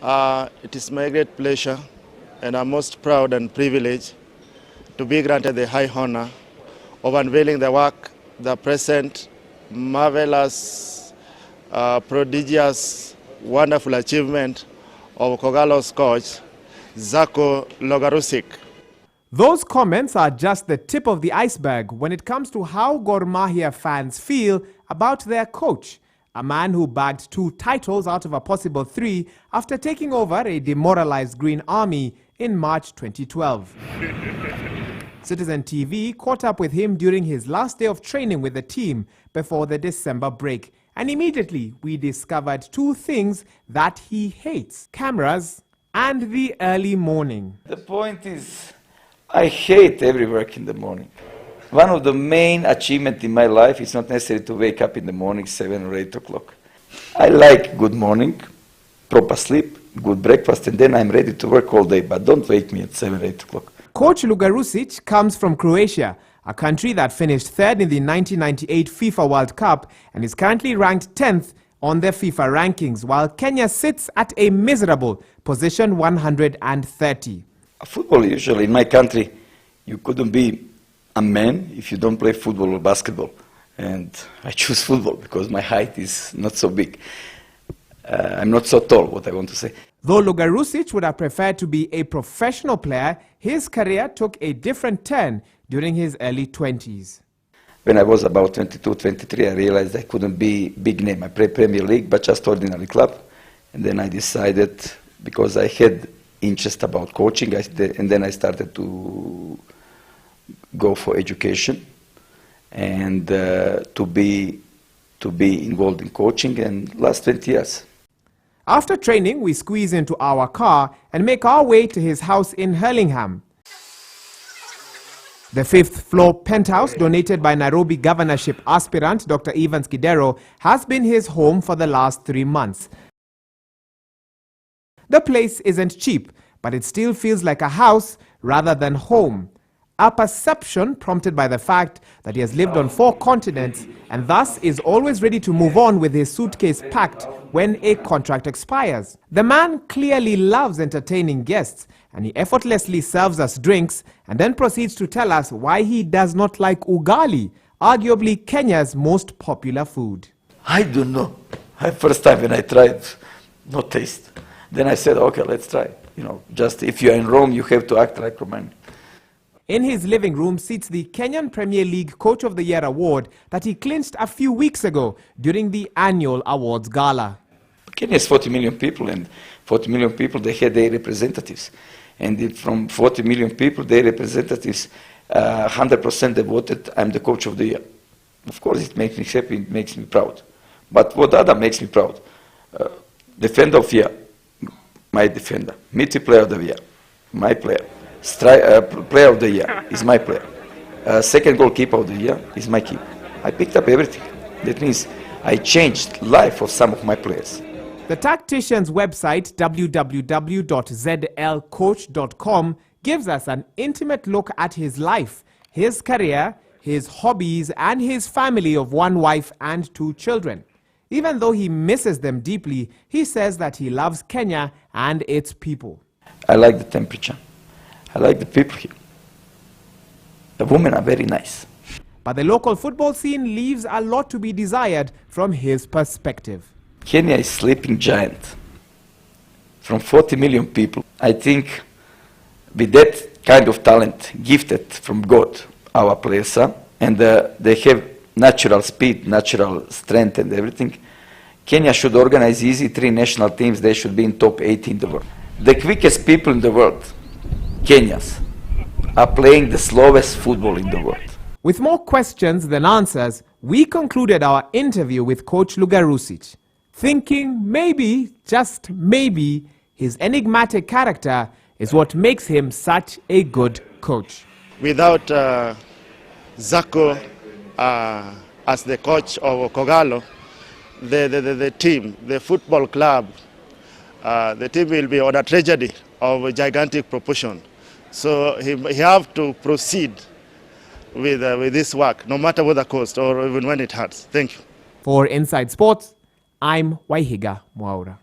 It is my great pleasure, and I'm most proud and privileged to be granted the high honor of unveiling the work, the present, marvelous, prodigious, wonderful achievement of Kogalo's coach, Zdravko Logarusic. Those comments are just the tip of the iceberg when it comes to how Gor Mahia fans feel about their coach, a man who bagged 2 titles out of a possible 3 after taking over a demoralized Green Army in March 2012. Citizen TV caught up with him during his last day of training with the team before the December break, and immediately we discovered 2 things that he hates: cameras and the early morning. The point is, I hate every work in the morning. One of the main achievements in my life is not necessary to wake up in the morning 7 or 8 o'clock. I like good morning, proper sleep, good breakfast, and then I'm ready to work all day, but don't wake me at 7 or 8 o'clock. Coach Logarusic comes from Croatia, a country that finished 3rd in the 1998 FIFA World Cup and is currently ranked 10th on their FIFA rankings, while Kenya sits at a miserable position 130. Football, usually in my country, you couldn't be a man if you don't play football or basketball. And I choose football because my height is not so big. I'm not so tall, what I want to say. Though Logarusic would have preferred to be a professional player, his career took a different turn during his early 20s. When I was about 22, 23, I realized I couldn't be big name. I played Premier League, but just ordinary club. And then I decided, because I had interest about coaching, and then I started to go for education and to be involved in coaching, and last 20 years. After training, we squeeze into our car and make our way to his house in Hurlingham. The 5th floor penthouse, donated by Nairobi governorship aspirant Dr. Evans Kidero, has been his home for the last 3 months. The place isn't cheap, but it still feels like a house rather than home. A perception prompted by the fact that he has lived on 4 continents and thus is always ready to move on with his suitcase packed when a contract expires. The man clearly loves entertaining guests, and he effortlessly serves us drinks and then proceeds to tell us why he does not like ugali, arguably Kenya's most popular food. I don't know. First time when I tried, no taste. Then I said, okay, let's try. You know, just if you're in Rome, you have to act like Roman. In his living room sits the Kenyan Premier League Coach of the Year award that he clinched a few weeks ago during the annual awards gala. Kenya has 40 million people, and 40 million people, they had their representatives. And from 40 million people, their representatives, 100% they voted, I'm the Coach of the Year. Of course, it makes me happy, it makes me proud. But what other makes me proud? Defender of the Year, my defender. Midfield Player of the Year, my player. Player of the Year is my player. Second goalkeeper of the year is my keeper. I picked up everything. That means I changed life of some of my players. The tactician's website, www.zlcoach.com, gives us an intimate look at his life, his career, his hobbies, and his family of 1 wife and 2 children. Even though he misses them deeply, he says that he loves Kenya and its people. I like the temperature. I like the people here. The women are very nice. But the local football scene leaves a lot to be desired from his perspective. Kenya is sleeping giant. From 40 million people, I think with that kind of talent gifted from God, our players are, and they have natural speed, natural strength and everything, Kenya should organize easy 3 national teams. They should be in top 8 in the world. The quickest people in the world, Kenyans, are playing the slowest football in the world. With more questions than answers, we concluded our interview with Coach Logarusic, thinking maybe, just maybe, his enigmatic character is what makes him such a good coach. Without Zdravko as the coach of Kogalo, the team, the football club, the team will be on a tragedy of a gigantic proportion. So he have to proceed with this work, no matter what the cost or even when it hurts. Thank you. For Inside Sports, I'm Waihiga Mwaura.